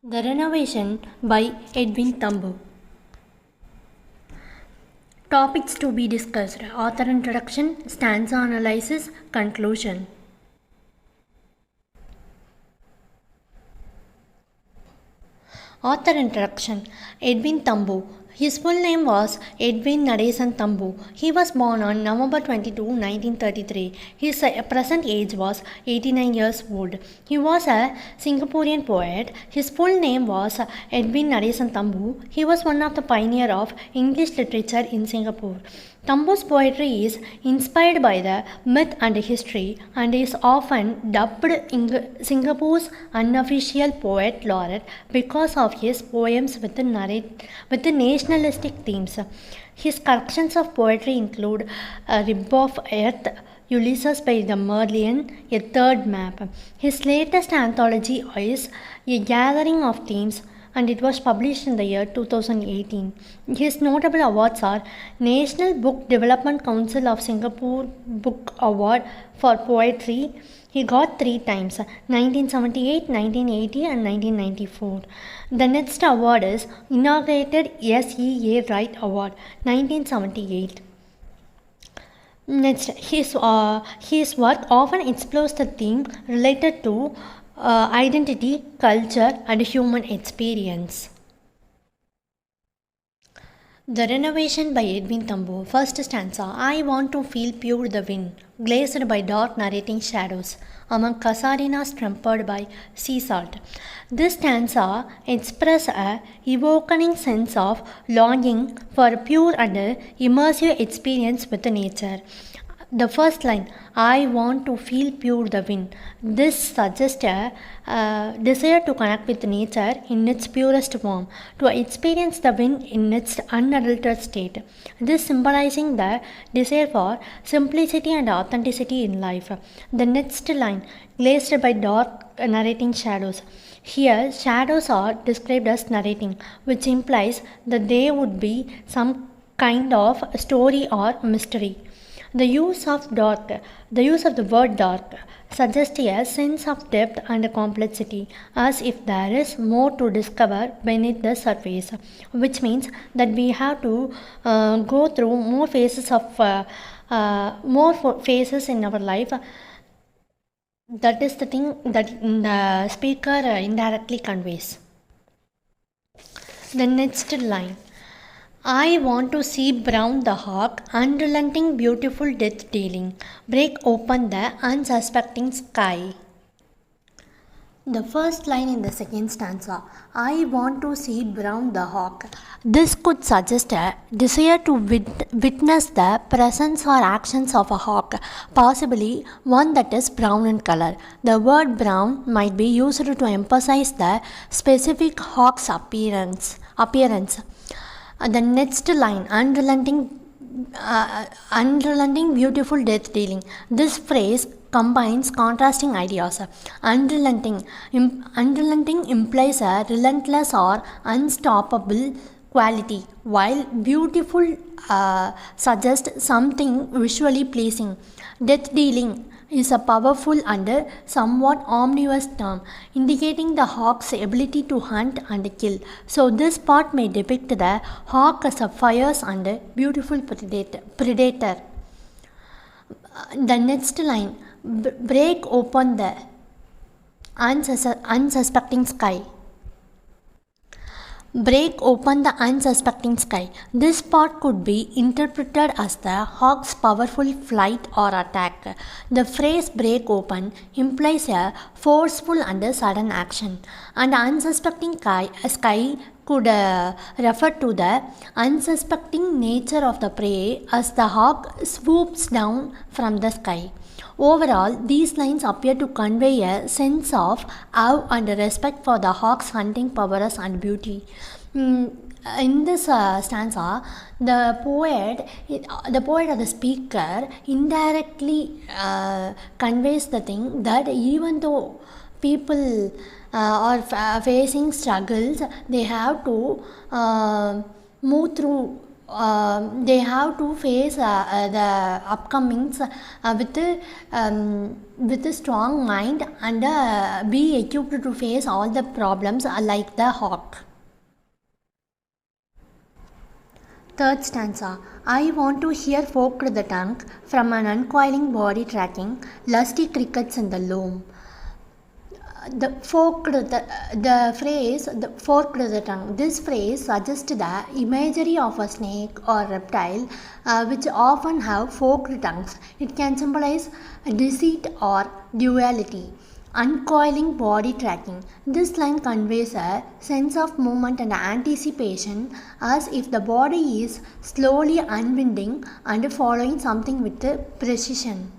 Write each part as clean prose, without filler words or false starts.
The Renovation by Edwin Thumboo. Topics to be discussed: author introduction, stanza analysis, conclusion. Author introduction: Edwin Thumboo. His full name was Edwin Nadesan Thumboo. He was born on November 22, 1933. His present age was 89 years old. He was a Singaporean poet. His full name was Edwin Nadesan Thumboo. He was one of the pioneers of English literature in Singapore. Thumboo's poetry is inspired by the myth and history and is often dubbed Singapore's unofficial poet laureate because of his poems with nationalistic themes. His collections of poetry include A Rib of Earth, Ulysses by the Merlion, A Third Map. His latest anthology is A Gathering of Themes, and it was published in the year 2018. His notable awards are National Book Development Council of Singapore Book Award for Poetry. He got 3 times, 1978, 1980 and 1994. The next award is inaugurated SEA Wright Award, 1978. Next, his work often explores the theme related to identity, culture, and human experience. The Renovation by Edwin Thumboo. First stanza. I want to feel pure the wind, glazed by dark narrating shadows, among casarinas tempered by sea salt. This stanza expresses a evoking sense of longing for pure and immersive experience with nature. The first line, I want to feel pure the wind. This suggests a desire to connect with nature in its purest form, to experience the wind in its unadulterated state. This symbolizing the desire for simplicity and authenticity in life. The next line, glazed by dark narrating shadows. Here, shadows are described as narrating, which implies that they would be some kind of story or mystery. The use of the word dark suggests a sense of depth and complexity, as if there is more to discover beneath the surface, which means that we have to go through more phases in our life. That is the thing that the speaker indirectly conveys. The next line. I want to see Brown the hawk, unrelenting beautiful death dealing, break open the unsuspecting sky. The first line in the second stanza, I want to see Brown the hawk. This could suggest a desire to witness the presence or actions of a hawk, possibly one that is brown in color. The word brown might be used to emphasize the specific hawk's appearance. The next line, unrelenting beautiful death dealing. This phrase combines contrasting ideas. Unrelenting implies a relentless or unstoppable quality, while beautiful suggests something visually pleasing. Death dealing is a powerful and somewhat omnivorous term, indicating the hawk's ability to hunt and kill. So, this part may depict the hawk as a fierce and beautiful predator. The next line, break open the unsuspecting sky. Break open the unsuspecting sky. This part could be interpreted as the hawk's powerful flight or attack. The phrase break open implies a forceful and sudden action, and unsuspecting sky could refer to the unsuspecting nature of the prey as the hawk swoops down from the sky. Overall, these lines appear to convey a sense of awe and respect for the hawk's hunting prowess and beauty. In this stanza, the poet or the speaker indirectly conveys the thing that even though people are facing struggles, they have to move through they have to face the upcomings with a strong mind and be equipped to face all the problems like the hawk. Third stanza. I want to hear forked the tongue from an uncoiling body tracking lusty crickets in the loam. The phrase the forked the tongue. This phrase suggests the imagery of a snake or reptile which often have forked tongues. It can symbolize deceit or duality. Uncoiling body tracking. This line conveys a sense of movement and anticipation as if the body is slowly unwinding and following something with precision.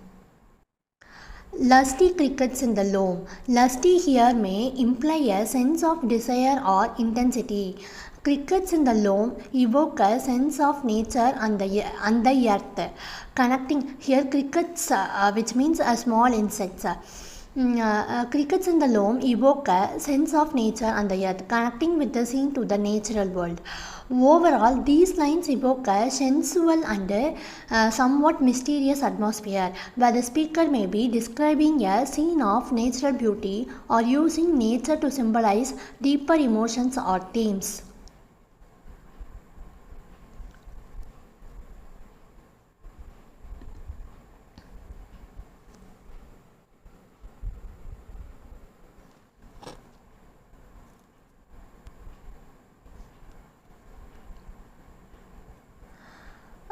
Lusty crickets in the loam. Lusty here may imply a sense of desire or intensity. Crickets in the loam evoke a sense of nature and the earth. Connecting here crickets, which means small insects. Crickets in the loam evoke a sense of nature and the earth, connecting with the scene to the natural world. Overall, these lines evoke a sensual and somewhat mysterious atmosphere, where the speaker may be describing a scene of natural beauty or using nature to symbolize deeper emotions or themes.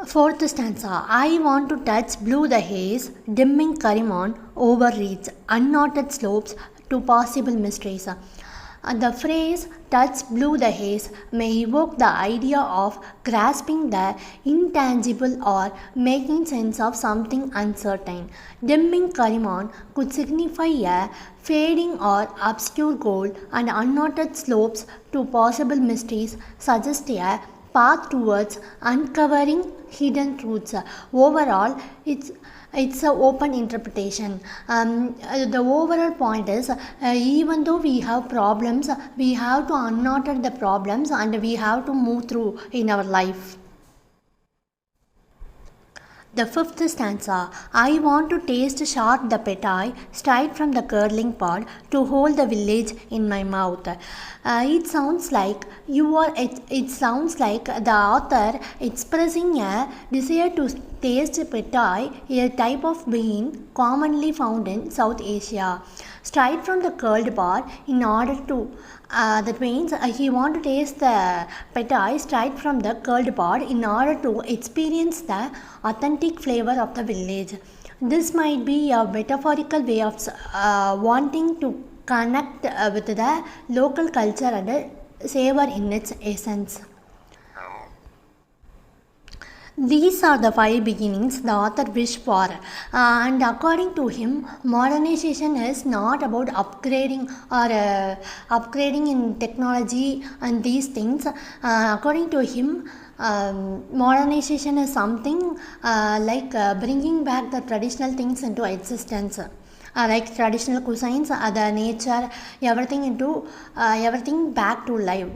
Fourth stanza. I want to touch blue the haze, dimming Karimon, overreach, unknotted slopes to possible mysteries. The phrase touch blue the haze may evoke the idea of grasping the intangible or making sense of something uncertain. Dimming Karimon could signify a fading or obscure goal, and unknotted slopes to possible mysteries suggest a path towards uncovering hidden truths. Overall, it's a open interpretation. The overall point is, even though we have problems, we have to unknot the problems and we have to move through in our life. The fifth stanza. I want to taste short the petai straight from the curdling pod to hold the village in my mouth. It sounds like it sounds like the author expressing a desire to taste petai, a type of bean commonly found in South Asia. Straight from the curled pod in order to that means he want to taste the petai straight from the curled pod in order to experience the authentic flavor of the village. This might be a metaphorical way of wanting to connect with the local culture and savor in its essence. These are the five beginnings the author wished for, and according to him, modernization is not about upgrading or upgrading in technology and these things. According to him, modernization is something like bringing back the traditional things into existence. Like traditional cuisines, the nature, everything into everything back to life.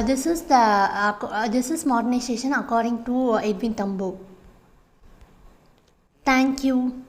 This is modernization according to Edwin Thumboo. Thank you.